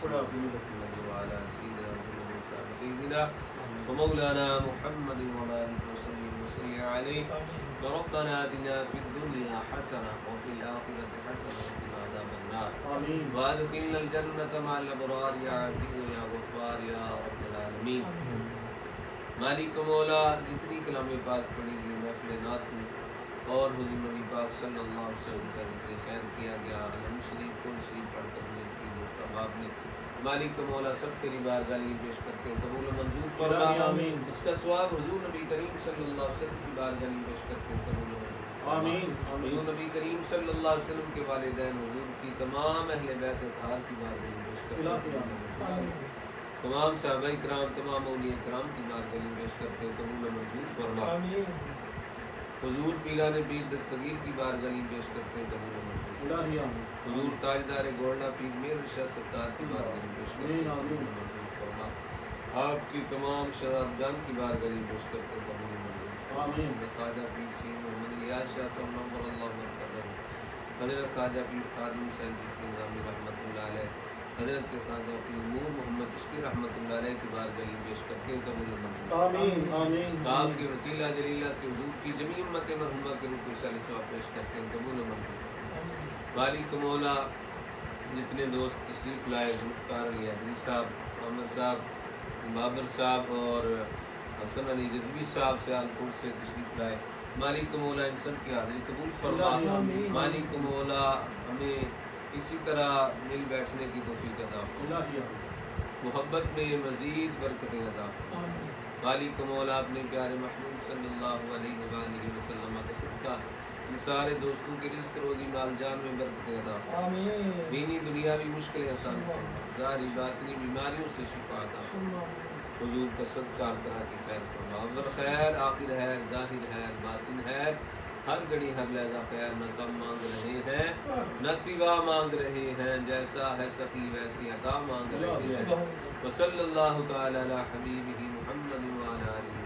وعلى سيدنا ومولانا محمد وبارك وسلم عليه ربنا آتنا في الدنيا حسنة وفي الآخرة حسنة وقنا عذاب النار وادخلنا الجنة مع الأبرار يا عزيز يا غفار يا رب العالمین۔ مالک مولا جتنی کلام پاک پڑھی گئی محفل نعت میں اور حضور نبی پاک صلی اللہ علیہ وسلم کا ذکر خیر کیا گیا، علم شریف کل شریف پڑھ کر حضور کی دوست احباب نے مالک مولا سب تیری بارگاہ میں پیش کرتے ہیں، قبول و منظور فرما۔ اس کا ثواب حضور نبی کریم صلی اللہ علیہ وسلم کی بارگاہ میں پیش کرتے ہیں، قبول و منظور فرما۔ حضور نبی کریم صلی اللہ علیہ وسلم کے والدین حضور کی تمام اہل بیت اطہار کی بارگاہ میں پیش کرتے ہیں، تمام صحابہ کرام تمام اولیاء کرام کی بارگاہ میں پیش کرتے ہیں، قبول و منظور فرما۔ حضور پیران پیر دستگیر کی بارگاہ میں پیش کرتے ہیں، قبول و منظور فرما۔ حضور تاجدار گولڈا پیر میر شاہ سرکار کی بارگاہ میں پیش کرتے ہیں، قبول و منظور فرما۔ آپ کی تمام شہادتگان کی بارگاہ میں پیش کرتے ہیں، قبول و منظور فرما۔ خواجہ پیر سید محمد الیاس شاہ صاحب نور اللہ مرکزہ، حضرت خواجہ پیر خادم حسین چشتی نظامی رحمۃ اللہ علیہ، حضرت خواجہ پیر نور محمد چشتی رحمۃ اللہ علیہ کی بارگاہ میں پیش کرتے ہیں، قبول و منظور۔ آپ کے وسیلہ جلیلہ سے حضور کی جمیع امت مرحومہ کے روح صالح ثواب پیش کرتے ہیں، قبول و منظور۔ مالک مولا جتنے دوست تشریف لائے، ذوالفقار علی حیدری صاحب، عامر صاحب، بابر صاحب اور حسن علی رضوی صاحب سیالکوٹ سے تشریف لائے، مالک مولا ان سب کی حاضری قبول فرما۔ مالک مولا ہمیں اسی طرح مل بیٹھنے کی توفیق عطا فرما، محبت میں مزید برکتیں عطا فرما۔ مالک مولا اپنے پیارے محبوب صلی اللہ علیہ وآلہ وسلم کا صدقہ ان سارے دوستوں کے رزق روزی مال جان میں برکتیں عطا فرما، دینی دنیاوی مشکلیں آسان فرما، ظاہری باطنی بیماریوں سے شفا عطا فرما، حضور کا صدقہ کرا کے خیر فرما۔ اول خیر، آخر خیر، ظاہر خیر، باطن خیر، ہر گھڑی ہر لحظہ خیر، نہ کم مانگ رہے ہیں نہ سوا مانگ رہے ہیں، جیسا ہے سخی ویسی عطا مانگ رہے ہیں۔ وصلی اللہ تعالی علی حبیبہ محمد وعلی آلہ